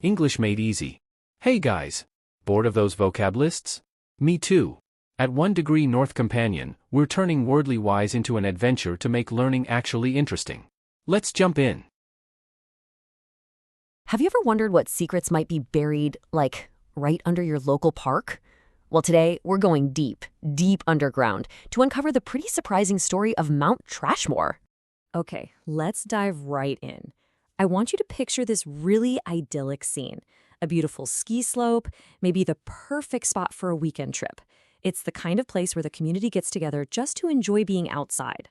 English made easy. Hey guys! Bored of those vocab lists? Me too. At 1 Degree North Companion, we're turning wordly wise into an adventure to make learning actually interesting. Let's jump in. Have you ever wondered what secrets might be buried, like, right under your local park? Well, today, we're going deep, deep underground to uncover the pretty surprising story of Mount Trashmore. Okay, let's dive right in. I want you to picture this really idyllic scene. A beautiful ski slope, maybe the perfect spot for a weekend trip. It's the kind of place where the community gets together just to enjoy being outside.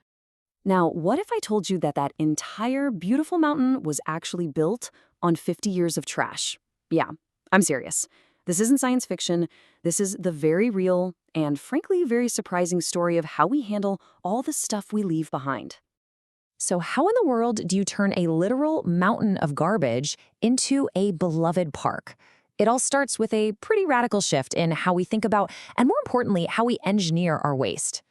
Now, what if I told you that that entire beautiful mountain was actually built on 50 years of trash? Yeah, I'm serious. This isn't science fiction. This is the very real and, frankly, very surprising story of how we handle all the stuff we leave behind. So how in the world do you turn a literal mountain of garbage into a beloved park? It all starts with a pretty radical shift in how we think about, and more importantly, how we engineer our waste.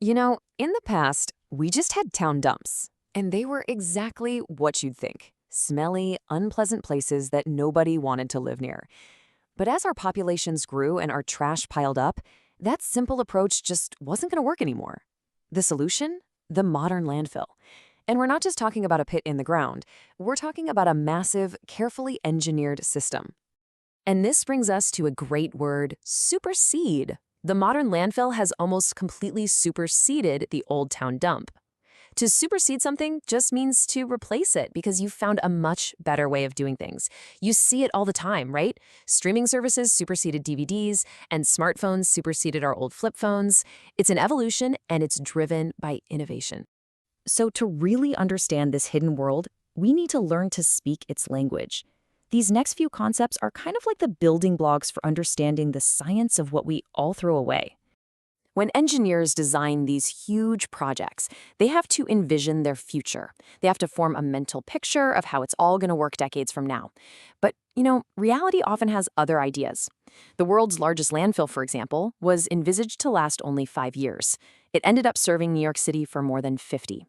You know, in the past, we just had town dumps, and they were exactly what you'd think. Smelly, unpleasant places that nobody wanted to live near. But as our populations grew and our trash piled up, that simple approach just wasn't going to work anymore. The solution? The modern landfill. And we're not just talking about a pit in the ground. We're talking about a massive, carefully engineered system. And this brings us to a great word, supersede. The modern landfill has almost completely superseded the old town dump. To supersede something just means to replace it because you've found a much better way of doing things. You see it all the time, right? Streaming services superseded DVDs, and smartphones superseded our old flip phones. It's an evolution, and it's driven by innovation. So to really understand this hidden world, we need to learn to speak its language. These next few concepts are kind of like the building blocks for understanding the science of what we all throw away. When engineers design these huge projects, they have to envision their future. They have to form a mental picture of how it's all going to work decades from now. But, reality often has other ideas. The world's largest landfill, for example, was envisaged to last only 5 years. It ended up serving New York City for more than 50.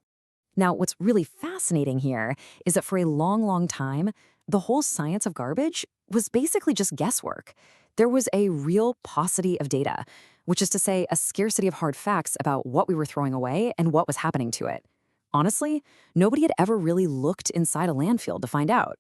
Now, what's really fascinating here is that for a long, long time, the whole science of garbage was basically just guesswork. There was a real paucity of data, which is to say a scarcity of hard facts about what we were throwing away and what was happening to it. Honestly, nobody had ever really looked inside a landfill to find out.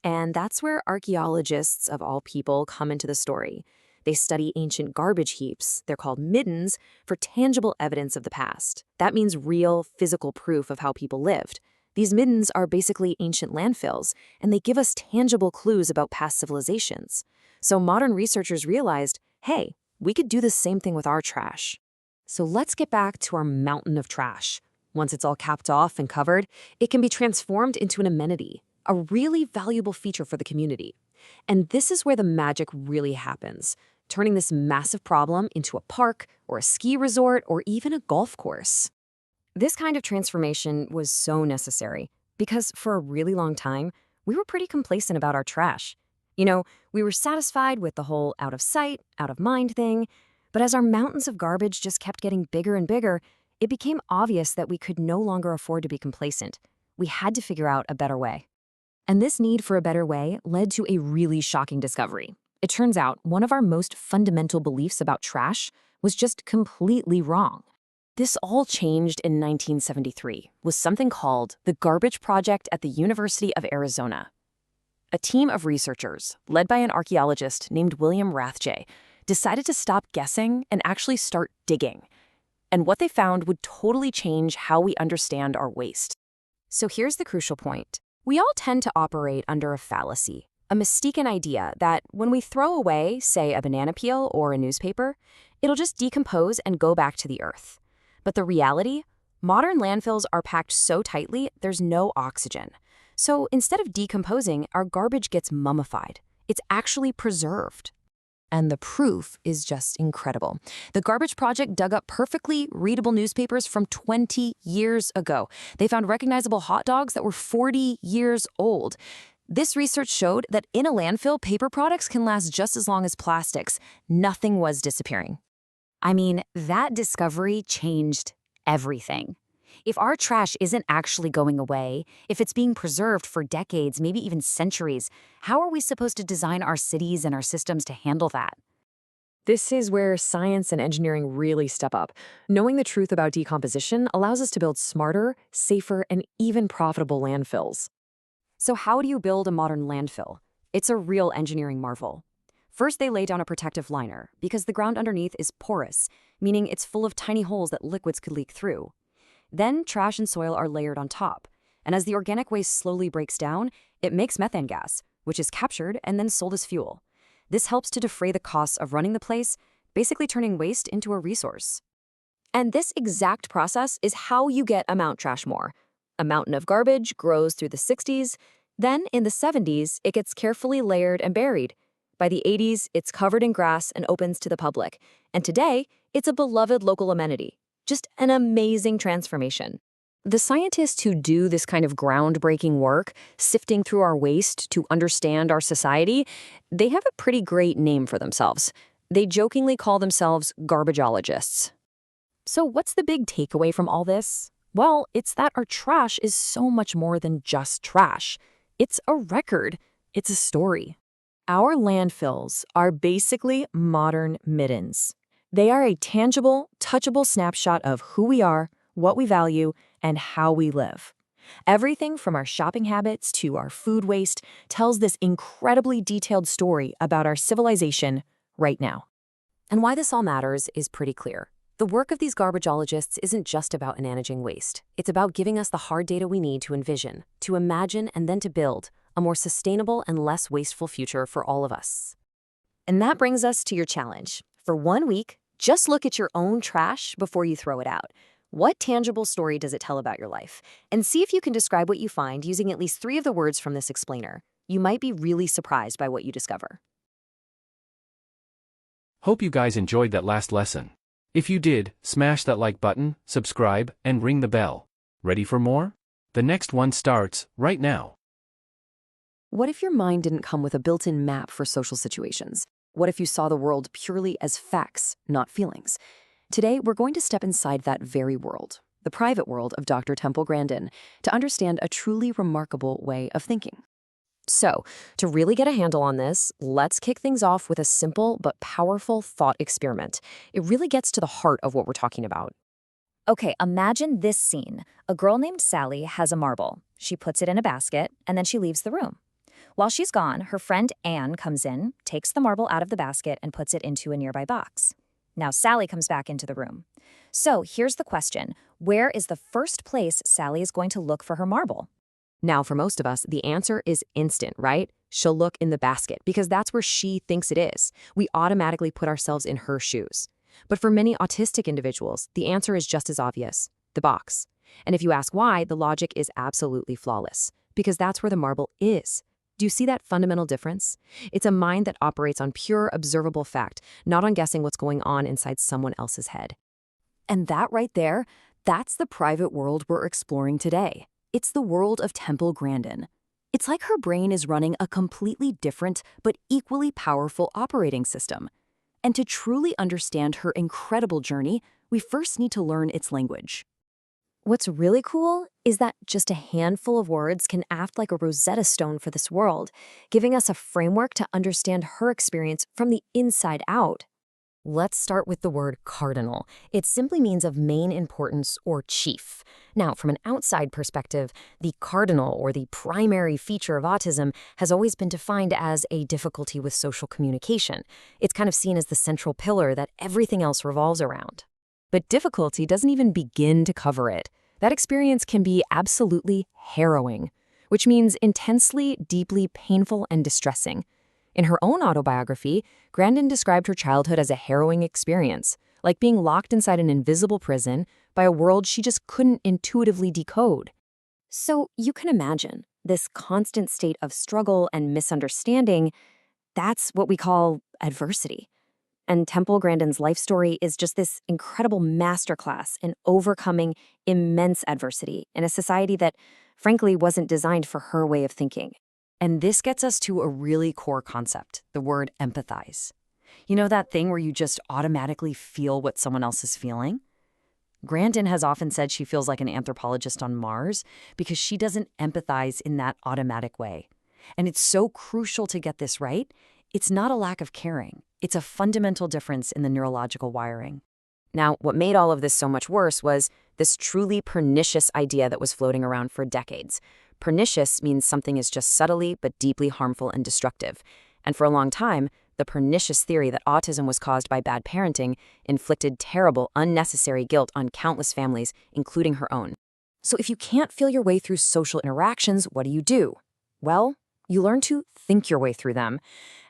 And that's where archaeologists of all people come into the story. They study ancient garbage heaps, they're called middens, for tangible evidence of the past. That means real, physical proof of how people lived. These middens are basically ancient landfills, and they give us tangible clues about past civilizations. So modern researchers realized, hey, we could do the same thing with our trash. So let's get back to our mountain of trash. Once it's all capped off and covered, it can be transformed into an amenity, a really valuable feature for the community. And this is where the magic really happens, turning this massive problem into a park or a ski resort or even a golf course. This kind of transformation was so necessary because for a really long time, we were pretty complacent about our trash. We were satisfied with the whole out of sight, out of mind thing, but as our mountains of garbage just kept getting bigger and bigger, it became obvious that we could no longer afford to be complacent. We had to figure out a better way. And this need for a better way led to a really shocking discovery. It turns out one of our most fundamental beliefs about trash was just completely wrong. This all changed in 1973 with something called the Garbage Project at the University of Arizona. A team of researchers, led by an archaeologist named William Rathje, decided to stop guessing and actually start digging. And what they found would totally change how we understand our waste. So here's the crucial point. We all tend to operate under a fallacy, a mistaken idea that when we throw away, say, a banana peel or a newspaper, it'll just decompose and go back to the earth. But the reality? Modern landfills are packed so tightly, there's no oxygen. So instead of decomposing, our garbage gets mummified. It's actually preserved. And the proof is just incredible. The Garbage Project dug up perfectly readable newspapers from 20 years ago. They found recognizable hot dogs that were 40 years old. This research showed that in a landfill, paper products can last just as long as plastics. Nothing was disappearing. I mean, that discovery changed everything. If our trash isn't actually going away, if it's being preserved for decades, maybe even centuries, how are we supposed to design our cities and our systems to handle that? This is where science and engineering really step up. Knowing the truth about decomposition allows us to build smarter, safer, and even profitable landfills. So how do you build a modern landfill? It's a real engineering marvel. First, they lay down a protective liner, because the ground underneath is porous, meaning it's full of tiny holes that liquids could leak through. Then, trash and soil are layered on top, and as the organic waste slowly breaks down, it makes methane gas, which is captured and then sold as fuel. This helps to defray the costs of running the place, basically turning waste into a resource. And this exact process is how you get a Mount Trashmore. A mountain of garbage grows through the 60s, then in the 70s, it gets carefully layered and buried. By the 80s, it's covered in grass and opens to the public. And today, it's a beloved local amenity. Just an amazing transformation. The scientists who do this kind of groundbreaking work, sifting through our waste to understand our society, they have a pretty great name for themselves. They jokingly call themselves garbageologists. So what's the big takeaway from all this? Well, it's that our trash is so much more than just trash. It's a record. It's a story. Our landfills are basically modern middens. They are a tangible, touchable snapshot of who we are, what we value, and how we live. Everything from our shopping habits to our food waste tells this incredibly detailed story about our civilization right now. And why this all matters is pretty clear. The work of these garbageologists isn't just about managing waste. It's about giving us the hard data we need to envision, to imagine, and then to build a more sustainable and less wasteful future for all of us. And that brings us to your challenge. For 1 week, just look at your own trash before you throw it out. What tangible story does it tell about your life? And see if you can describe what you find using at least 3 of the words from this explainer. You might be really surprised by what you discover. Hope you guys enjoyed that last lesson. If you did, smash that like button, subscribe, and ring the bell. Ready for more? The next one starts right now. What if your mind didn't come with a built-in map for social situations? What if you saw the world purely as facts, not feelings? Today, we're going to step inside that very world, the private world of Dr. Temple Grandin, to understand a truly remarkable way of thinking. So, to really get a handle on this, let's kick things off with a simple but powerful thought experiment. It really gets to the heart of what we're talking about. Okay, imagine this scene. A girl named Sally has a marble. She puts it in a basket, and then she leaves the room. While she's gone, her friend Anne comes in, takes the marble out of the basket, and puts it into a nearby box. Now Sally comes back into the room. So here's the question. Where is the first place Sally is going to look for her marble? Now, for most of us, the answer is instant, right? She'll look in the basket because that's where she thinks it is. We automatically put ourselves in her shoes. But for many autistic individuals, the answer is just as obvious, the box. And if you ask why, the logic is absolutely flawless, because that's where the marble is. Do you see that fundamental difference? It's a mind that operates on pure observable fact, not on guessing what's going on inside someone else's head. And that right there, that's the private world we're exploring today. It's the world of Temple Grandin. It's like her brain is running a completely different but equally powerful operating system. And to truly understand her incredible journey, we first need to learn its language. What's really cool is that just a handful of words can act like a Rosetta Stone for this world, giving us a framework to understand her experience from the inside out. Let's start with the word cardinal. It simply means of main importance or chief. Now, from an outside perspective, the cardinal or the primary feature of autism has always been defined as a difficulty with social communication. It's kind of seen as the central pillar that everything else revolves around. But difficulty doesn't even begin to cover it. That experience can be absolutely harrowing, which means intensely, deeply painful and distressing. In her own autobiography, Grandin described her childhood as a harrowing experience, like being locked inside an invisible prison by a world she just couldn't intuitively decode. So you can imagine this constant state of struggle and misunderstanding. That's what we call adversity. And Temple Grandin's life story is just this incredible masterclass in overcoming immense adversity in a society that, frankly, wasn't designed for her way of thinking. And this gets us to a really core concept, the word empathize. You know that thing where you just automatically feel what someone else is feeling? Grandin has often said she feels like an anthropologist on Mars because she doesn't empathize in that automatic way. And it's so crucial to get this right. It's not a lack of caring. It's a fundamental difference in the neurological wiring. Now, what made all of this so much worse was this truly pernicious idea that was floating around for decades. Pernicious means something is just subtly but deeply harmful and destructive. And for a long time, the pernicious theory that autism was caused by bad parenting inflicted terrible, unnecessary guilt on countless families, including her own. So if you can't feel your way through social interactions, what do? Well, you learn to think your way through them.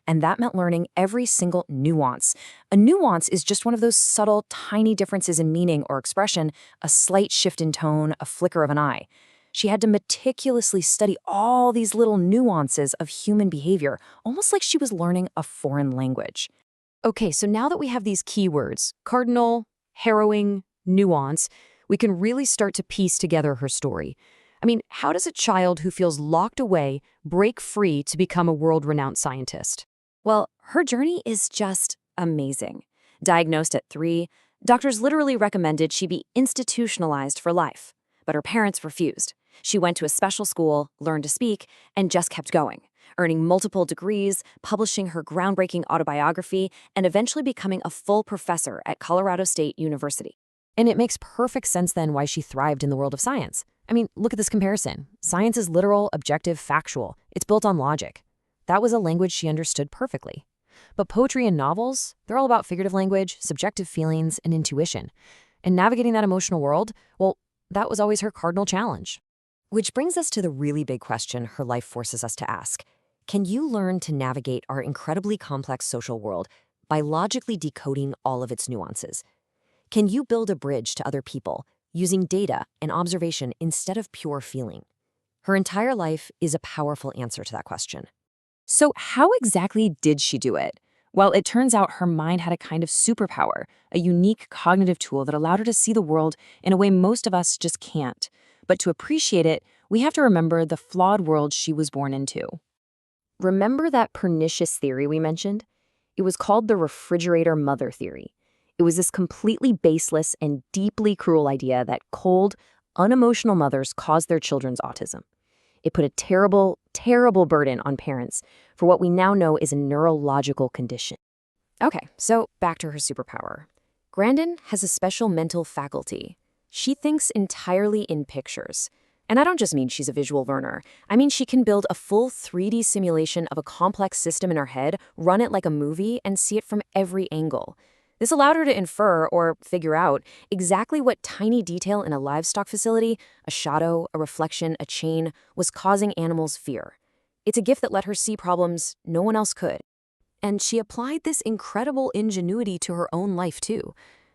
And that meant learning every single nuance. A nuance is just one of those subtle, tiny differences in meaning or expression, a slight shift in tone, a flicker of an eye. She had to meticulously study all these little nuances of human behavior, almost like she was learning a foreign language. Okay, so now that we have these keywords, cardinal, harrowing, nuance, we can really start to piece together her story. I mean, how does a child who feels locked away break free to become a world-renowned scientist? Well, her journey is just amazing. Diagnosed at 3, doctors literally recommended she be institutionalized for life, but her parents refused. She went to a special school, learned to speak, and just kept going, earning multiple degrees, publishing her groundbreaking autobiography, and eventually becoming a full professor at Colorado State University. And it makes perfect sense then why she thrived in the world of science. I mean, look at this comparison. Science is literal, objective, factual. It's built on logic. That was a language she understood perfectly. But poetry and novels, they're all about figurative language, subjective feelings, and intuition. And navigating that emotional world, well, that was always her cardinal challenge. Which brings us to the really big question her life forces us to ask. Can you learn to navigate our incredibly complex social world by logically decoding all of its nuances? Can you build a bridge to other people using data and observation instead of pure feeling? Her entire life is a powerful answer to that question. So how exactly did she do it? Well, it turns out her mind had a kind of superpower, a unique cognitive tool that allowed her to see the world in a way most of us just can't. But to appreciate it, we have to remember the flawed world she was born into. Remember that pernicious theory we mentioned? It was called the refrigerator mother theory. It was this completely baseless and deeply cruel idea that cold, unemotional mothers caused their children's autism. It put a terrible, terrible burden on parents for what we now know is a neurological condition. Okay, so back to her superpower. Grandin has a special mental faculty. She thinks entirely in pictures. And I don't just mean she's a visual learner. I mean she can build a full 3D simulation of a complex system in her head, run it like a movie, and see it from every angle. This allowed her to infer, or figure out, exactly what tiny detail in a livestock facility, a shadow, a reflection, a chain, was causing animals fear. It's a gift that let her see problems no one else could. And she applied this incredible ingenuity to her own life too.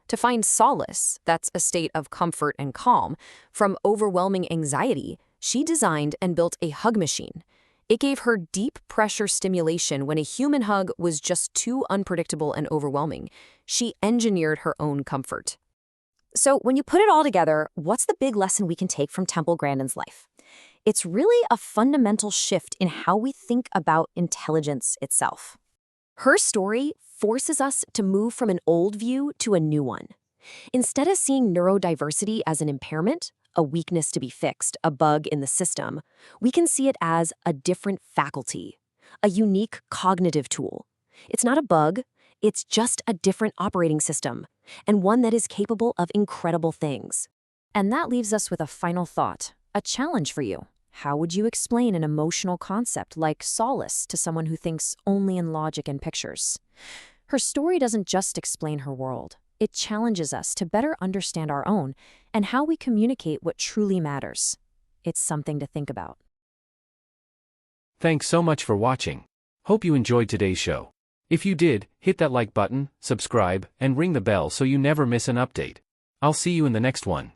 To find solace, that's a state of comfort and calm, from overwhelming anxiety, she designed and built a hug machine. It gave her deep pressure stimulation when a human hug was just too unpredictable and overwhelming. She engineered her own comfort. So when you put it all together, what's the big lesson we can take from Temple Grandin's life? It's really a fundamental shift in how we think about intelligence itself. Her story forces us to move from an old view to a new one. Instead of seeing neurodiversity as an impairment, a weakness to be fixed, a bug in the system, we can see it as a different faculty, a unique cognitive tool. It's not a bug, it's just a different operating system, and one that is capable of incredible things. And that leaves us with a final thought, a challenge for you. How would you explain an emotional concept like solace to someone who thinks only in logic and pictures? Her story doesn't just explain her world. It challenges us to better understand our own and how we communicate what truly matters. It's something to think about. Thanks so much for watching. Hope you enjoyed today's show. If you did, hit that like button, subscribe, and ring the bell so you never miss an update. I'll see you in the next one.